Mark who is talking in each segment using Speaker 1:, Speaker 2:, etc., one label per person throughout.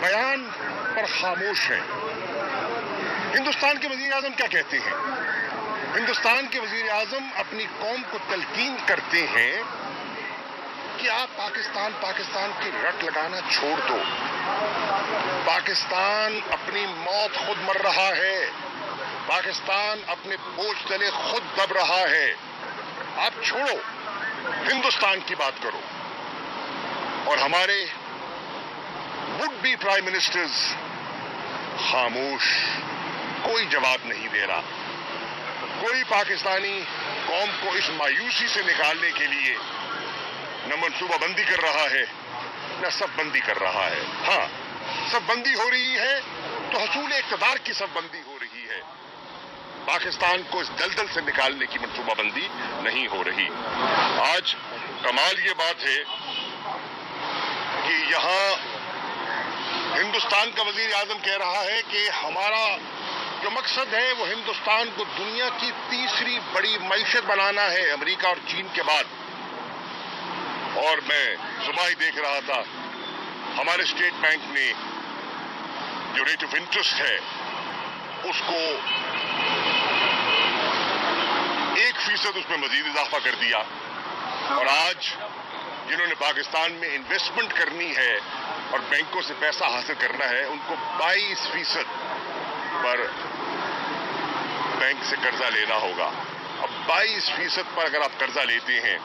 Speaker 1: बयान पर खामोश हैं। हिंदुस्तान के वजीर आजम क्या कहते हैं? हिंदुस्तान के वजीर आजम अपनी कौम को तलकीन करते हैं कि आप पाकिस्तान की रट लगाना छोड़ दो। पाकिस्तान अपनी मौत खुद मर रहा है, पाकिस्तान अपने बोझ तले खुद दब रहा है। आप छोड़ो, हिंदुस्तान की बात करो। और हमारे वुड बी प्राइम मिनिस्टर्स खामोश, कोई जवाब नहीं दे रहा। कोई पाकिस्तानी कौम को इस मायूसी से निकालने के लिए न मनसूबाबंदी कर रहा है, न सबबंदी कर रहा है। हाँ, सबबंदी हो रही है तो हसूल इक़्तिदार की सबबंदी हो रही है। पाकिस्तान को इस दलदल से निकालने की मनसूबाबंदी नहीं हो रही। आज कमाल ये बात है कि यहाँ हिंदुस्तान का वजीर आजम कह रहा है कि हमारा जो मकसद है वो हिंदुस्तान को दुनिया की तीसरी बड़ी मईशत बनाना है, अमेरिका और चीन के बाद। और मैं सुबह ही देख रहा था, हमारे स्टेट बैंक ने जो रेट ऑफ इंटरेस्ट है उसको 1% उसमें मजीद इजाफा कर दिया। और आज जिन्होंने पाकिस्तान में इन्वेस्टमेंट करनी है और बैंकों से पैसा हासिल करना है, उनको 22% पर बैंक से कर्जा लेना होगा। अब 22% पर अगर आप कर्जा लेते हैं।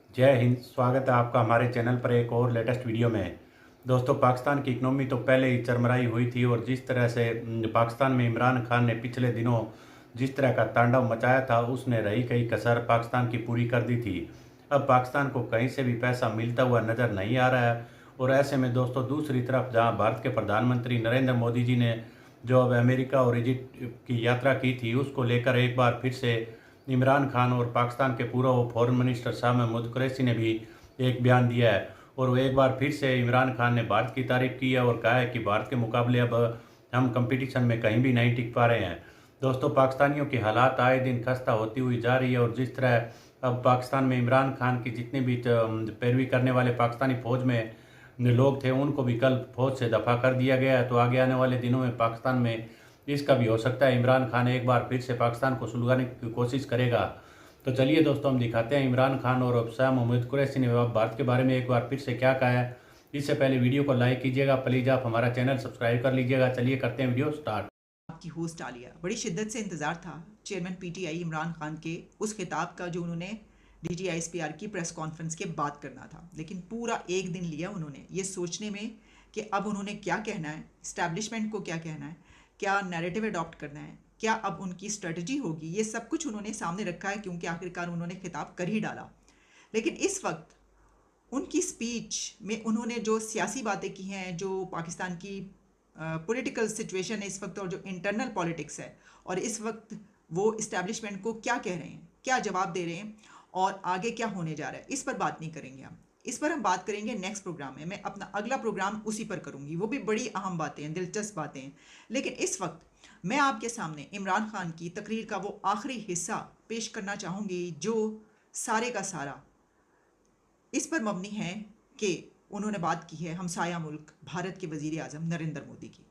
Speaker 2: जय हिंद, स्वागत है आपका हमारे चैनल पर एक और लेटेस्ट वीडियो में। दोस्तों, पाकिस्तान की इकनॉमी तो पहले ही चरमराई हुई थी और जिस तरह से पाकिस्तान में इमरान खान ने पिछले दिनों जिस तरह का तांडव मचाया था, उसने रही कई कसर पाकिस्तान की पूरी कर दी थी। अब पाकिस्तान को कहीं से भी पैसा मिलता हुआ नज़र नहीं आ रहा है। और ऐसे में दोस्तों, दूसरी तरफ जहां भारत के प्रधानमंत्री नरेंद्र मोदी जी ने जो अब अमेरिका और इजिप्ट की यात्रा की थी, उसको लेकर एक बार फिर से इमरान खान और पाकिस्तान के पूर्व फॉरेन मिनिस्टर शाह महमूद कुरैशी ने भी एक बयान दिया है। और वो एक बार फिर से इमरान खान ने भारत की तारीफ की है और कहा है कि भारत के मुकाबले अब हम कंपटीशन में कहीं भी नहीं टिक पा रहे हैं। दोस्तों, पाकिस्तानियों की हालात आए दिन खस्ता होती हुई जा रही है और जिस तरह अब पाकिस्तान में इमरान खान की जितने भी पैरवी करने वाले पाकिस्तानी फ़ौज में लोग थे, उनको भी कल फौज से दफा कर दिया गया है। तो आगे आने वाले दिनों में पाकिस्तान में इसका भी हो सकता है इमरान खान एक बार फिर से पाकिस्तान को सुलगाने की कोशिश करेगा। तो चलिए दोस्तों, हम दिखाते हैं इमरान खान और शाह महमूद कुरैशी ने भारत के बारे में एक बार फिर से क्या कहा है। इससे पहले वीडियो को लाइक कीजिएगा, प्लीज़ आप हमारा चैनल सब्सक्राइब कर लीजिएगा। चलिए करते हैं वीडियो स्टार्ट।
Speaker 3: आपकी होस्ट आलिया, बड़ी शिद्दत से इंतज़ार था चेयरमैन पीटीआई इमरान खान के उस खिताब का जो उन्होंने DGISPR की प्रेस कॉन्फ्रेंस के बाद करना था, लेकिन पूरा एक दिन लिया उन्होंने ये सोचने में कि अब उन्होंने क्या कहना है, इस्टेब्लिशमेंट को क्या कहना है, क्या नैरेटिव अडॉप्ट करना है, क्या अब उनकी स्ट्रेटजी होगी। ये सब कुछ उन्होंने सामने रखा है क्योंकि आखिरकार उन्होंने खिताब कर ही डाला। लेकिन इस वक्त उनकी स्पीच में उन्होंने जो सियासी बातें की हैं, जो पाकिस्तान की पॉलिटिकल सिचुएशन है इस वक्त और जो इंटरनल पॉलिटिक्स है, और इस वक्त वो इस्टेब्लिशमेंट को क्या कह रहे हैं, क्या जवाब दे रहे हैं और आगे क्या होने जा रहा है, इस पर बात नहीं करेंगे हम। इस पर हम बात करेंगे नेक्स्ट प्रोग्राम में। मैं अपना अगला प्रोग्राम उसी पर करूंगी, वो भी बड़ी अहम बातें हैं, दिलचस्प बातें हैं। लेकिन इस वक्त मैं आपके सामने इमरान खान की तकरीर का वो आखिरी हिस्सा पेश करना चाहूँगी जो सारे का सारा इस पर मबनी है कि उन्होंने बात की है हमसाया मुल्क भारत के वज़ीर आज़म नरेंद्र मोदी की।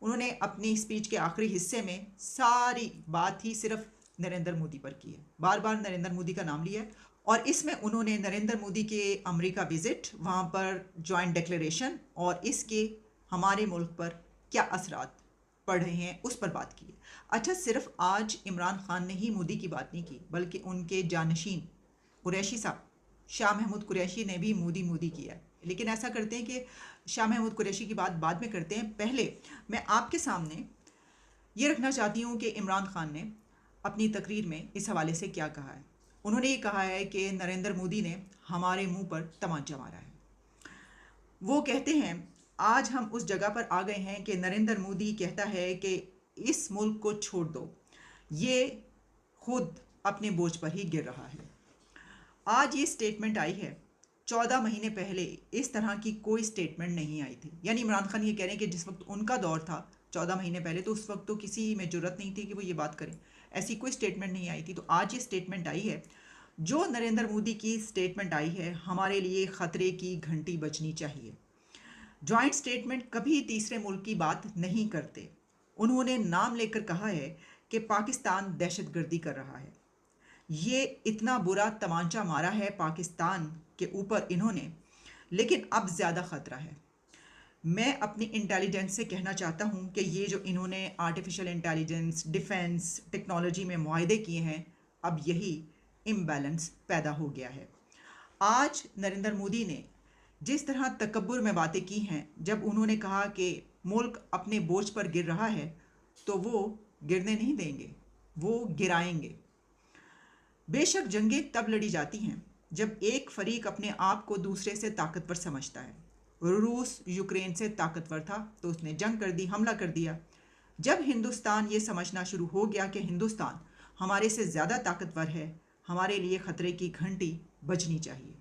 Speaker 3: उन्होंने अपनी स्पीच के आखिरी हिस्से में सारी बात ही सिर्फ नरेंद्र मोदी पर की है, बार बार नरेंद्र मोदी का नाम लिया है। और इसमें उन्होंने नरेंद्र मोदी के अमेरिका विज़िट, वहाँ पर जॉइंट डिक्लेरेशन और इसके हमारे मुल्क पर क्या असरात पड़ रहे हैं उस पर बात की है। अच्छा, सिर्फ आज इमरान खान ने ही मोदी की बात नहीं की, बल्कि उनके जानशीन कुरैशी साहब शाह महमूद कुरैशी ने भी मोदी किया है। लेकिन ऐसा करते हैं कि शाह महमूद कुरैशी की बात बाद में करते हैं। पहले मैं आपके सामने ये रखना चाहती हूँ कि इमरान खान ने अपनी तकरीर में इस हवाले से क्या कहा है। उन्होंने ये कहा है कि नरेंद्र मोदी ने हमारे मुंह पर तमाचा मारा है। वो कहते हैं आज हम उस जगह पर आ गए हैं कि नरेंद्र मोदी कहता है कि इस मुल्क को छोड़ दो, ये खुद अपने बोझ पर ही गिर रहा है। आज ये स्टेटमेंट आई है, 14 महीने पहले इस तरह की कोई स्टेटमेंट नहीं आई थी। यानी इमरान खान ये कह रहे हैं कि जिस वक्त उनका दौर था 14 महीने पहले, तो उस वक्त तो किसी में जुर्रत नहीं थी कि वो ये बात करें, ऐसी कोई स्टेटमेंट नहीं आई थी। तो आज ये स्टेटमेंट आई है, जो नरेंद्र मोदी की स्टेटमेंट आई है, हमारे लिए ख़तरे की घंटी बजनी चाहिए। जॉइंट स्टेटमेंट कभी तीसरे मुल्क की बात नहीं करते। उन्होंने नाम लेकर कहा है कि पाकिस्तान दहशतगर्दी कर रहा है। ये इतना बुरा तमांचा मारा है पाकिस्तान के ऊपर इन्होंने, लेकिन अब ज़्यादा ख़तरा है। मैं अपनी इंटेलिजेंस से कहना चाहता हूँ कि ये जो इन्होंने आर्टिफिशियल इंटेलिजेंस, डिफेंस, टेक्नोलॉजी में मुआहदे किए हैं, अब यही इम्बैलेंस पैदा हो गया है। आज नरेंद्र मोदी ने जिस तरह तकब्बुर में बातें की हैं, जब उन्होंने कहा कि मुल्क अपने बोझ पर गिर रहा है, तो वो गिरने नहीं देंगे, वो गिराएंगे। बेशक जंगें तब लड़ी जाती हैं जब एक फरीक अपने आप को दूसरे से ताकतवर समझता है। रूस यूक्रेन से ताकतवर था तो उसने जंग कर दी, हमला कर दिया। जब हिंदुस्तान ये समझना शुरू हो गया कि हिंदुस्तान हमारे से ज़्यादा ताकतवर है, हमारे लिए ख़तरे की घंटी बजनी चाहिए।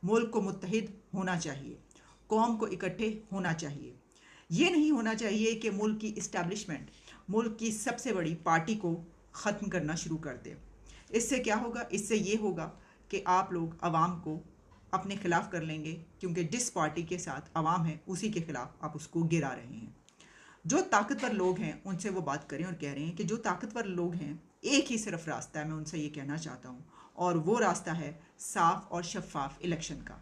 Speaker 3: मुल्क को मुत्तहिद होना चाहिए, कौम को इकट्ठे होना चाहिए। ये नहीं होना चाहिए कि मुल्क की इस्टेब्लिशमेंट मुल्क की सबसे बड़ी पार्टी को ख़त्म करना शुरू कर दे। इससे क्या होगा? इससे ये होगा कि आप लोग आवाम को अपने खिलाफ कर लेंगे, क्योंकि जिस पार्टी के साथ आवाम है उसी के खिलाफ आप उसको गिरा रहे हैं। जो ताकतवर लोग हैं उनसे वो बात करें और कह रहे हैं कि जो ताकतवर लोग हैं, एक ही सिर्फ रास्ता है, मैं उनसे ये कहना चाहता हूँ, और वो रास्ता है साफ और शफाफ इलेक्शन का।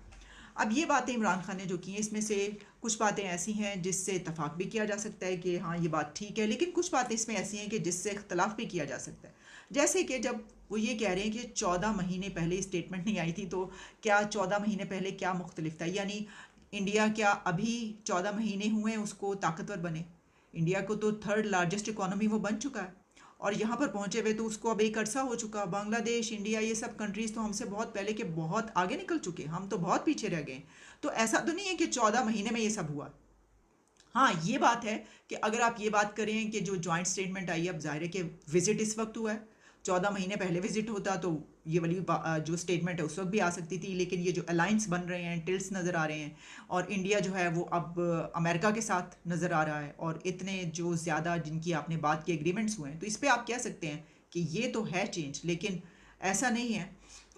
Speaker 3: अब ये बातें इमरान खान ने जो की हैं, इसमें से कुछ बातें ऐसी हैं जिससे इतफाक़ भी किया जा सकता है कि हाँ ये बात ठीक है, लेकिन कुछ बातें इसमें ऐसी हैं कि जिससे इख्तलाफ भी किया जा सकता है। जैसे कि जब वो ये कह रहे हैं कि 14 महीने पहले स्टेटमेंट नहीं आई थी, तो क्या 14 महीने पहले क्या मुख्तलिफ था? यानी इंडिया क्या अभी 14 महीने हुए हैं उसको ताकतवर बने? इंडिया को तो थर्ड लार्जेस्ट इकॉनमी वो बन चुका है, और यहाँ पर पहुँचे हुए तो उसको अब एक अरसा हो चुका। बांग्लादेश, इंडिया, ये सब कंट्रीज़ तो हमसे बहुत पहले के बहुत आगे निकल चुके, हम तो बहुत पीछे रह गए। तो ऐसा तो नहीं है कि 14 महीने में ये सब हुआ। हाँ, ये बात है कि अगर आप ये बात करें कि जो जॉइंट स्टेटमेंट आई है, अब ज़ाहिर है कि विज़िट इस वक्त हुआ है, 14 महीने पहले विज़िट होता तो ये वाली जो स्टेटमेंट है उस वक्त भी आ सकती थी। लेकिन ये जो अलाइंस बन रहे हैं, टिल्स नज़र आ रहे हैं, और इंडिया जो है वो अब अमेरिका के साथ नज़र आ रहा है, और इतने जो ज़्यादा जिनकी आपने बात की एग्रीमेंट्स हुए हैं, तो इस पर आप कह सकते हैं कि ये तो है चेंज। लेकिन ऐसा नहीं है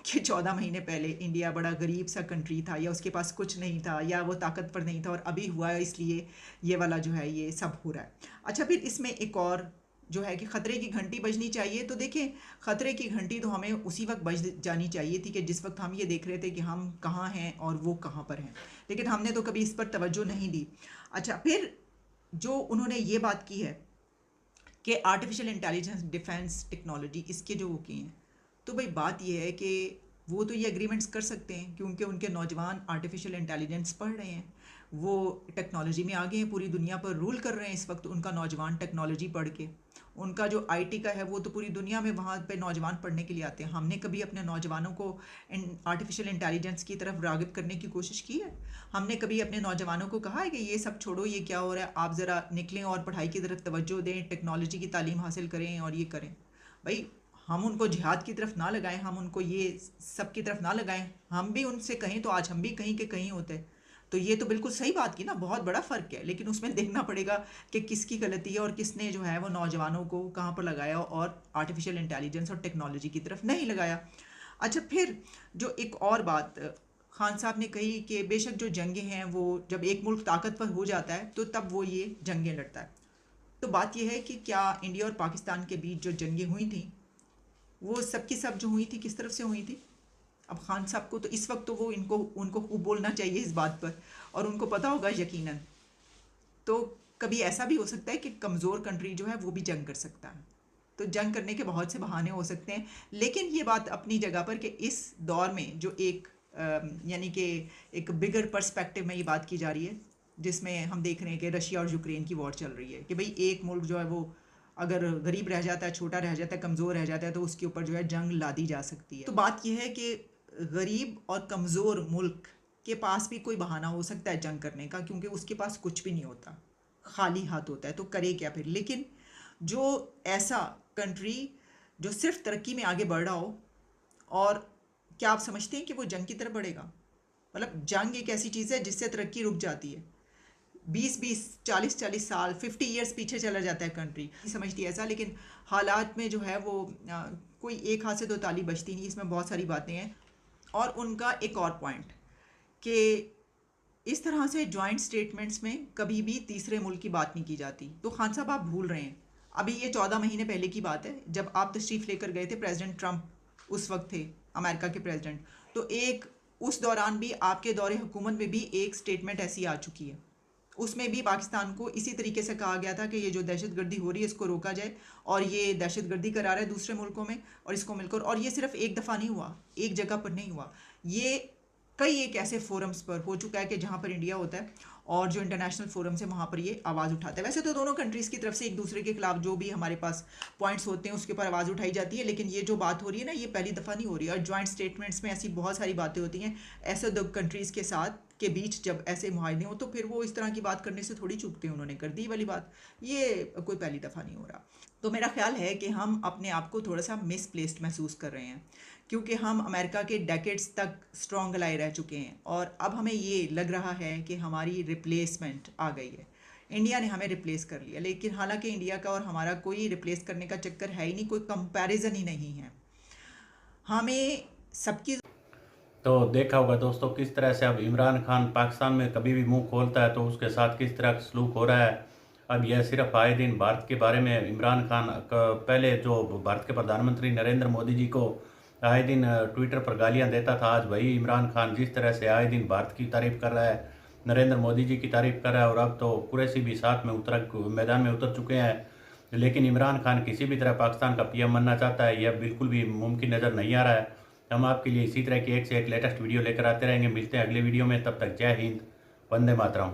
Speaker 3: कि 14 महीने पहले इंडिया बड़ा गरीब सा कंट्री था, या उसके पास कुछ नहीं था, या वो ताकतवर नहीं था, और अभी हुआ है इसलिए ये वाला जो है ये सब हो रहा है। अच्छा, फिर इसमें एक और जो है कि ख़तरे की घंटी बजनी चाहिए। तो देखें, ख़तरे की घंटी तो हमें उसी वक्त बज जानी चाहिए थी कि जिस वक्त हम ये देख रहे थे कि हम कहाँ हैं और वो कहाँ पर हैं, लेकिन हमने तो कभी इस पर तवज्जो नहीं दी। अच्छा, फिर जो उन्होंने ये बात की है कि आर्टिफिशियल इंटेलिजेंस, डिफेंस, टेक्नोलॉजी, इसके जो वो किए हैं, तो भाई बात ये है कि वो तो ये एग्रीमेंट्स कर सकते हैं क्योंकि उनके नौजवान आर्टिफिशियल इंटेलिजेंस पढ़ रहे हैं, वो टेक्नोलॉजी में आगे हैं, पूरी दुनिया पर रूल कर रहे हैं इस वक्त उनका नौजवान टेक्नोलॉजी पढ़ के। उनका जो आईटी का है वो तो पूरी दुनिया में वहाँ पे नौजवान पढ़ने के लिए आते हैं। हमने कभी अपने नौजवानों को आर्टिफिशियल इंटेलिजेंस की तरफ राग़िब करने की कोशिश की है? हमने कभी अपने नौजवानों को कहा है कि ये सब छोड़ो, ये क्या हो रहा है, आप ज़रा निकलें और पढ़ाई की तरफ तवज्जो दें, टेक्नोलॉजी की तालीम हासिल करें और ये करें? भाई, हम उनको जिहाद की तरफ ना लगाएं, हम उनको ये सब की तरफ ना लगाएं। हम भी उनसे कहें तो आज हम भी कहीं के कहीं होते। तो ये तो बिल्कुल सही बात की ना, बहुत बड़ा फ़र्क है। लेकिन उसमें देखना पड़ेगा कि किसकी गलती है और किसने जो है वो नौजवानों को कहाँ पर लगाया और आर्टिफिशियल इंटेलिजेंस और टेक्नोलॉजी की तरफ नहीं लगाया। अच्छा, फिर जो एक और बात खान साहब ने कही कि बेशक जो जंगें हैं वो जब एक मुल्क ताकतवर हो जाता है तो तब वो ये जंगें लड़ता है। तो बात यह है कि क्या इंडिया और पाकिस्तान के बीच जो जंगें हुई थी वो सब की सब जो हुई थी किस तरफ से हुई थी? अब खान साहब को तो इस वक्त तो वो उनको खूब बोलना चाहिए इस बात पर, और उनको पता होगा यकीनन। तो कभी ऐसा भी हो सकता है कि कमज़ोर कंट्री जो है वो भी जंग कर सकता है। तो जंग करने के बहुत से बहाने हो सकते हैं, लेकिन ये बात अपनी जगह पर कि इस दौर में जो एक यानी कि एक बिगर पर्सपेक्टिव में ये बात की जा रही है, जिसमें हम देख रहे हैं कि रशिया और यूक्रेन की वॉर चल रही है, कि भाई एक मुल्क जो है वो अगर गरीब रह जाता है, छोटा रह जाता है, कमज़ोर रह जाता है, तो उसके ऊपर जो है जंग लादी जा सकती है। तो बात यह है कि गरीब और कमज़ोर मुल्क के पास भी कोई बहाना हो सकता है जंग करने का, क्योंकि उसके पास कुछ भी नहीं होता, खाली हाथ होता है, तो करे क्या फिर? लेकिन जो ऐसा कंट्री जो सिर्फ तरक्की में आगे बढ़ रहा हो, और क्या आप समझते हैं कि वो जंग की तरफ बढ़ेगा? मतलब जंग एक ऐसी चीज़ है जिससे तरक्की रुक जाती है। 20-20, 40-40 साल, 50 ईयर्स पीछे चला जाता है कंट्री, नहीं समझती ऐसा। लेकिन हालात में जो है वो कोई एक हाथ से तो ताली बजती नहीं, इसमें बहुत सारी बातें हैं। और उनका एक और पॉइंट कि اس طرح سے جوائنٹ سٹیٹمنٹس میں کبھی بھی تیسرے ملک کی بات نہیں کی جاتی. تو خان صاحب آپ بھول رہے ہیں. ابھی یہ 14 مہینے پہلے کی بات ہے جب آپ تشریف لے کر گئے تھے. پریزیڈنٹ ٹرمپ اس وقت تھے امریکہ کے پریزیڈنٹ. تو ایک اس دوران بھی آپ کے دور حکومت میں بھی ایک سٹیٹمنٹ ایسی آ چکی ہے. اس میں بھی پاکستان کو اسی طریقے سے کہا گیا تھا کہ یہ جو دہشت گردی ہو رہی ہے اس کو روکا جائے اور یہ دہشت گردی کرا رہا ہے دوسرے ملکوں میں اور اس کو مل کر. اور یہ صرف ایک دفعہ نہیں ہوا, ایک جگہ پر نہیں ہوا, یہ کئی ایک ایسے فورمز پر ہو چکا ہے کہ جہاں پر انڈیا ہوتا ہے اور جو انٹرنیشنل فورمز ہیں وہاں پر یہ آواز اٹھاتا ہے. ویسے تو دونوں کنٹریز کی طرف سے ایک دوسرے کے خلاف جو بھی ہمارے پاس پوائنٹس ہوتے ہیں اس کے اوپر آواز اٹھائی جاتی ہے, لیکن یہ جو بات ہو رہی ہے نا یہ پہلی دفعہ نہیں ہو رہی ہے. اور جوائنٹ سٹیٹمنٹس میں ایسی بہت ساری باتیں ہوتی ہیں ایسے دو کنٹریز کے ساتھ کے بیچ جب ایسے معاہدے ہوں تو پھر وہ اس طرح کی بات کرنے سے تھوڑی چوکتے ہیں. انہوں نے کر دی والی بات, یہ کوئی پہلی دفعہ نہیں ہو رہا. تو میرا خیال ہے کہ ہم اپنے آپ کو تھوڑا سا مس پلیسڈ محسوس کر رہے ہیں کیونکہ ہم امریکہ کے ڈیکیڈز تک اسٹرانگ الائی رہ چکے ہیں اور اب ہمیں یہ لگ رہا ہے کہ ہماری ریپلیسمنٹ آ گئی ہے. انڈیا نے ہمیں ریپلیس کر لیا, لیکن حالانکہ انڈیا کا اور ہمارا کوئی ریپلیس کرنے کا چکر ہے ہی نہیں, کوئی کمپیریزن ہی نہیں ہے. ہمیں سب کی
Speaker 2: تو دیکھا ہوگا دوستوں کس طرح سے اب عمران خان پاکستان میں کبھی بھی منہ کھولتا ہے تو اس کے ساتھ کس طرح کا سلوک ہو رہا ہے. اب یہ صرف آئے دن بھارت کے بارے میں عمران خان پہلے جو بھارت کے پردھان منتری نریندر مودی جی کو آئے دن ٹویٹر پر گالیاں دیتا تھا, آج وہی عمران خان جس طرح سے آئے دن بھارت کی تعریف کر رہا ہے, نریندر مودی جی کی تعریف کر رہا ہے اور اب تو قریشی بھی ساتھ میں میدان میں اتر چکے ہیں. لیکن عمران خان کسی بھی طرح پاکستان کا پی ایم بننا چاہتا ہے, یہ بالکل بھی ممکن نظر نہیں آ رہا ہے. ہم آپ کے لیے اسی طرح کی ایک سے ایک لیٹسٹ ویڈیو لے کر آتے رہیں گے. ملتے ہیں اگلے ویڈیو میں, تب تک جے ہند, وندے ماترم.